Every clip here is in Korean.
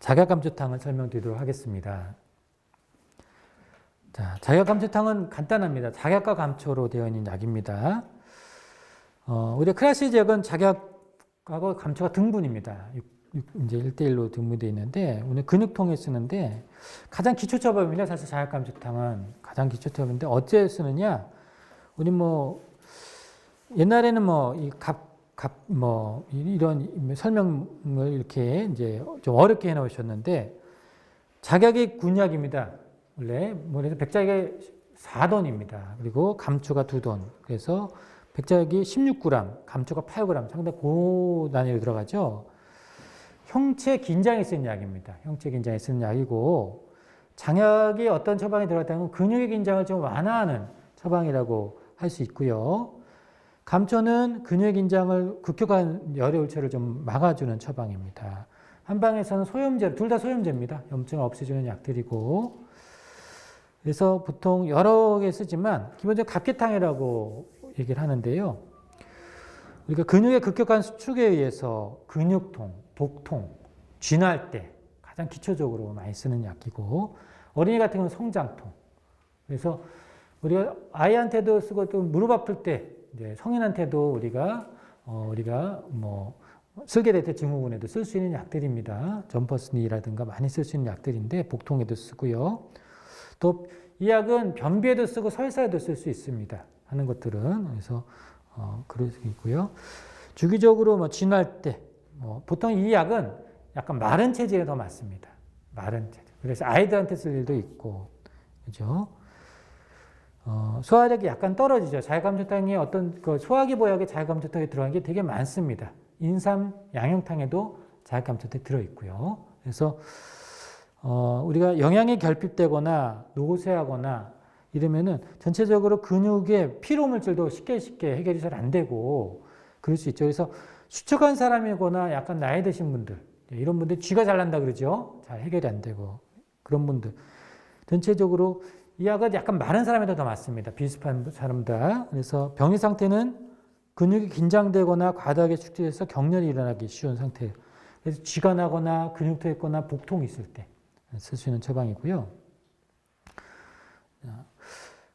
자가감초탕을 설명드리도록 하겠습니다. 자, 자가감초탕은 간단합니다. 작약과 감초로 되어 있는 약입니다. 우리가 클라시 지역은 작약하고 감초가 등분입니다. 이제 1대1로 등분되어 있는데, 오늘 근육통에 쓰는데, 가장 기초 처방입니다. 사실 자약감초탕은 가장 기초 처방인데, 어째 쓰느냐? 우리 옛날에는 이런 설명을 이렇게 이제 좀 어렵게 해 놓으셨는데, 작약이 군약입니다. 원래, 그래서 백작이 4돈입니다. 그리고 감초가 2돈. 그래서 백작이 16g, 감초가 8g. 상당히 고단위로 들어가죠. 형체 긴장에 쓰는 약입니다. 형체 긴장에 쓰는 약이고, 장약이 어떤 처방이 들어갔다면 근육의 긴장을 좀 완화하는 처방이라고 할 수 있고요. 감초는 근육의 긴장을 급격한 열의 울체를 좀 막아주는 처방입니다. 한방에서는 소염제, 둘 다 소염제입니다. 염증을 없애주는 약들이고, 그래서 보통 여러 개 쓰지만 기본적으로 갑기탕이라고 얘기를 하는데요. 우리가 근육의 급격한 수축에 의해서 근육통, 복통, 쥐날 때 가장 기초적으로 많이 쓰는 약이고, 어린이 같은 경우는 성장통. 그래서 우리가 아이한테도 쓰고 또 무릎 아플 때 이제 성인한테도 우리가 슬게데테 증후군에도 쓸 수 있는 약들입니다. 점퍼스니라든가 많이 쓸 수 있는 약들인데 복통에도 쓰고요. 또 이 약은 변비에도 쓰고 설사에도 쓸 수 있습니다. 하는 것들은 그래서 그럴 수 있고요. 주기적으로 쥐날 때 보통 이 약은 약간 마른 체질에 더 맞습니다. 마른 체질. 그래서 아이들한테 쓸 일도 있고, 그죠? 소화력이 약간 떨어지죠. 자약감초탕이 어떤 소화기 보약에 자약감초탕이 들어간 게 되게 많습니다. 인삼, 양념탕에도 자약감초탕이 들어있고요. 그래서 우리가 영양이 결핍되거나 노쇠하거나 이러면은 전체적으로 근육의 피로물질도 쉽게 해결이 잘 안 되고 그럴 수 있죠. 그래서 수척한 사람이거나 약간 나이 드신 분들, 이런 분들 쥐가 잘 난다 그러죠. 잘 해결이 안 되고 그런 분들 전체적으로 이 약은 약간 마른 사람에도 더 맞습니다. 비슷한 사람다. 그래서 병의 상태는 근육이 긴장되거나 과다하게 축제해서 경련이 일어나기 쉬운 상태. 그래서 쥐가 나거나 근육통이 있거나 복통이 있을 때 쓸 수 있는 처방이고요.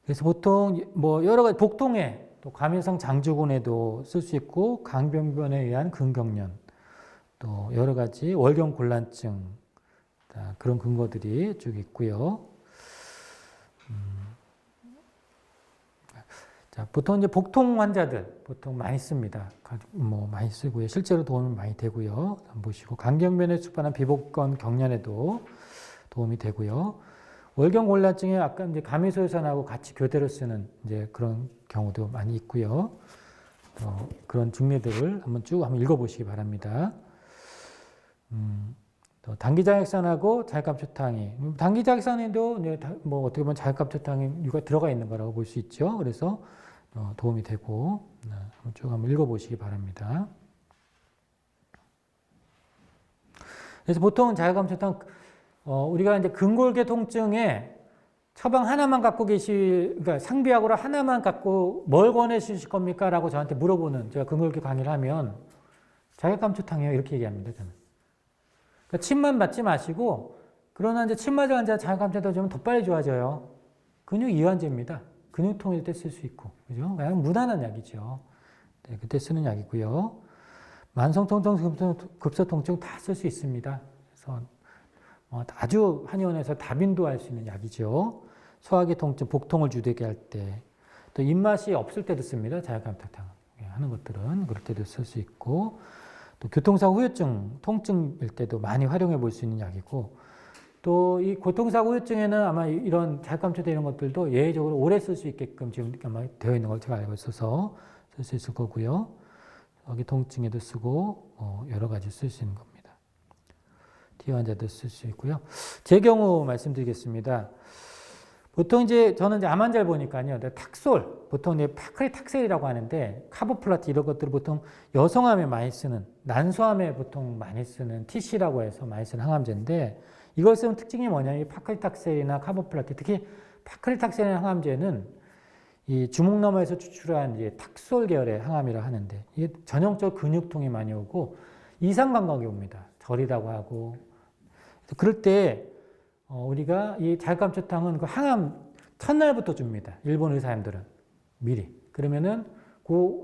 그래서 보통 여러 가지 복통에 또 과민성 장주근에도 쓸 수 있고 강변변에 의한 근경련 또 여러 가지 월경 곤란증 그런 근거들이 쭉 있고요. 자, 보통 이제 복통 환자들 보통 많이 씁니다. 많이 쓰고요. 실제로 도움이 많이 되고요. 한번 보시고 강경변에 수반한 비복권 경련에도 도움이 되고요. 월경 곤란증에 아까 이제 가미소유산하고 같이 교대로 쓰는 이제 그런 경우도 많이 있고요. 그런 중매들을 한번 읽어보시기 바랍니다. 또 단기자액산하고 자약감초탕이 단기자액산에도 어떻게 보면 자약감초탕이 들어가 있는 거라고 볼 수 있죠. 그래서 도움이 되고 한번 읽어보시기 바랍니다. 그래서 보통은 자약감초탕 우리가 이제 근골계 통증에 처방 하나만 갖고 그러니까 상비약으로 하나만 갖고 뭘 권해주실 겁니까? 라고 저한테 물어보는 제가 근골계 강의를 하면 자약감초탕이에요. 이렇게 얘기합니다. 저는. 그러니까 침만 맞지 마시고 그러나 이제 침 맞은 환자 자약감초탕 주면 더 빨리 좋아져요. 근육 이완제입니다. 근육통일 때 쓸 수 있고, 그죠? 그냥 무난한 약이죠. 네, 그때 쓰는 약이고요. 만성통증, 급소통증 다 쓸 수 있습니다. 그래서 아주 한의원에서 다빈도할 수 있는 약이죠. 소화기 통증, 복통을 주되게 할 때, 또 입맛이 없을 때도 씁니다. 자약감초탕 하는 것들은 그럴 때도 쓸 수 있고, 또 교통사고 후유증, 통증일 때도 많이 활용해 볼 수 있는 약이고, 또 이 교통사고 후유증에는 아마 이런 자약감초탕 이런 것들도 예외적으로 오래 쓸 수 있게끔 지금 아마 되어 있는 걸 제가 알고 있어서 쓸 수 있을 거고요. 여기 통증에도 쓰고 여러 가지 쓸 수 있는 겁니다. 티 환자도 쓸 수 있고요. 제 경우 말씀드리겠습니다. 보통 저는 암 환자를 보니까요. 탁솔, 보통 파크리탁셀이라고 하는데 카보플라티 이런 것들을 보통 여성암에 많이 쓰는, 난소암에 보통 많이 쓰는 TC라고 해서 많이 쓰는 항암제인데 이걸 쓰는 특징이 뭐냐면 파크리탁셀이나 카보플라티, 특히 파크리탁셀이나 항암제는 이 주목 너머에서 추출한 이제 탁솔 계열의 항암이라 하는데 이게 전형적으로 근육통이 많이 오고 이상 감각이 옵니다. 저리다고 하고 그럴 때 우리가 이 자극감초탕은 그 항암 첫날부터 줍니다. 일본 의사님들은 미리. 그러면은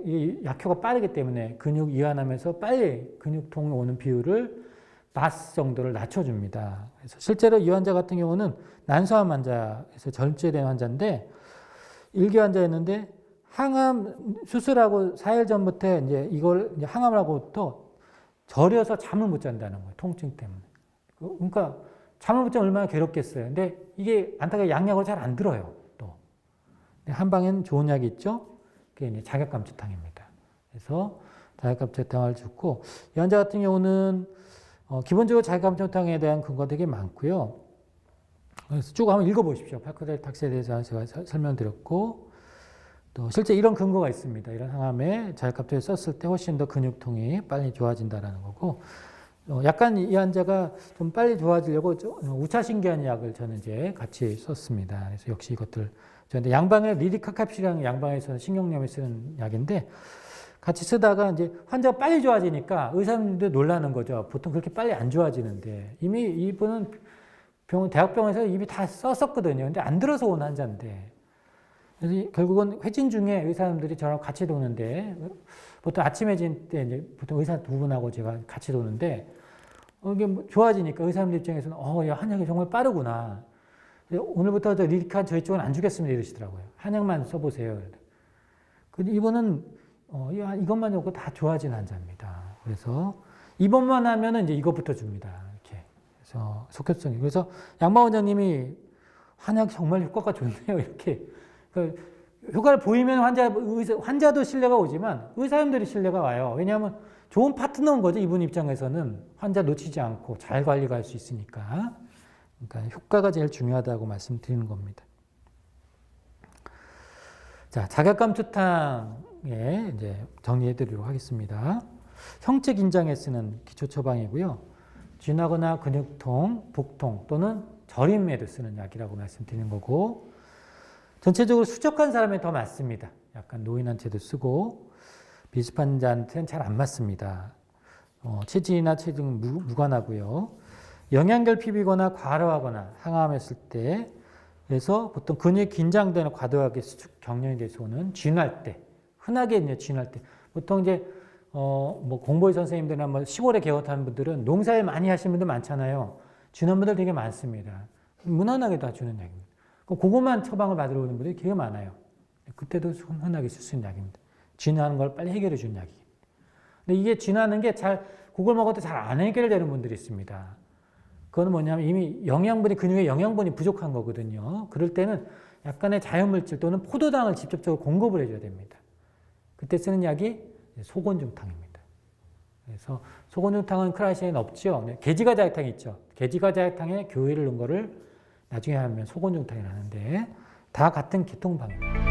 이 약효가 빠르기 때문에 근육 이완하면서 빨리 근육통이 오는 비율을 마스 정도를 낮춰줍니다. 그래서 실제로 이 환자 같은 경우는 난소암 환자에서 절제된 환자인데 1기 환자였는데 항암 수술하고 4일 전부터 이제 이걸 이제 항암을 하고부터 절여서 잠을 못 잔다는 거예요. 통증 때문에. 그러니까 잠을 못 자면 얼마나 괴롭겠어요. 근데 이게 안타깝게 양약을 잘 안 들어요. 또 한방엔 좋은 약이 있죠. 그게 이제 자격감초탕입니다. 그래서 자격감초탕을 줬고 이 환자 같은 경우는 기본적으로 자격감초탕에 대한 근거 되게 많고요. 그래서 쭉 한번 읽어보십시오. 파크델 탁스에 대해서 제가 설명드렸고 또 실제 이런 근거가 있습니다. 이런 항암에 자격감초를 썼을 때 훨씬 더 근육통이 빨리 좋아진다는 거고 약간 이 환자가 좀 빨리 좋아지려고 우차신기한 약을 저는 이제 같이 썼습니다. 그래서 역시 이것들 저한테 양방에 리디카캅실이라는 양방에서 신경염에 쓰는 약인데 같이 쓰다가 이제 환자가 빨리 좋아지니까 의사님들도 놀라는 거죠. 보통 그렇게 빨리 안 좋아지는데 이미 이분은 대학병원에서 이미 다 썼었거든요. 근데 안 들어서 온 환자인데 그래서 결국은 회진 중에 의사님들이 저랑 같이 도는데 보통 아침 회진 때 이제 보통 의사 두 분하고 제가 같이 도는데 이게 뭐 좋아지니까 의사님들 입장에서는 야, 한약이 정말 빠르구나. 오늘부터 저 리디카 저희 쪽은 안 주겠습니다 이러시더라고요. 한약만 써보세요. 근데 이분은 이것만 놓고 다 좋아진 환자입니다. 그래서 입원만 하면은 이제 이것부터 줍니다. 이렇게. 그래서 속혈성이. 그래서 양방 원장님이 한약 정말 효과가 좋네요. 이렇게. 그러니까 효과를 보이면 환자도 신뢰가 오지만 의사님들이 신뢰가 와요. 왜냐하면 좋은 파트너인 거죠. 이분 입장에서는 환자 놓치지 않고 잘 관리가 할 수 있으니까. 그러니까 효과가 제일 중요하다고 말씀드리는 겁니다. 자, 자격감초탕에 이제 정리해드리도록 하겠습니다. 형체 긴장에 쓰는 기초 처방이고요. 쥐나거나 근육통, 복통 또는 저림에도 쓰는 약이라고 말씀드리는 거고, 전체적으로 수족한 사람에 더 맞습니다. 약간 노인한테도 쓰고 비슷한자한테는 잘 안 맞습니다. 체질이나 체중 무관하고요. 영양결핍이거나 과로하거나 항암했을 때 그래서 보통 근육이 긴장되는 과도하게 수축 경련이 돼서 오는 쥐날 때 흔하게 이제 쥐날 때 보통 이제 뭐 공보의 선생님들이나 뭐 시골에 개업하는 분들은 농사일 많이 하시는 분들 많잖아요. 쥐는 분들 되게 많습니다. 무난하게 다 주는 약입니다. 그것만 처방을 받으러 오는 분들이 되게 많아요. 그때도 흔하게 쓸 수 있는 약입니다. 쥐나는 걸 빨리 해결해 준 약이에요. 근데 이게 쥐나는 게 그걸 먹어도 잘 안 해결되는 분들이 있습니다. 그건 뭐냐면 이미 근육에 영양분이 부족한 거거든요. 그럴 때는 약간의 자연물질 또는 포도당을 직접적으로 공급을 해줘야 됩니다. 그때 쓰는 약이 소곤중탕입니다. 그래서 소곤중탕은 크라시에는 없죠. 게지가자액탕이 있죠. 게지가자액탕에 교회를 넣은 거를 나중에 하면 소곤중탕이라는데 다 같은 계통방입니다.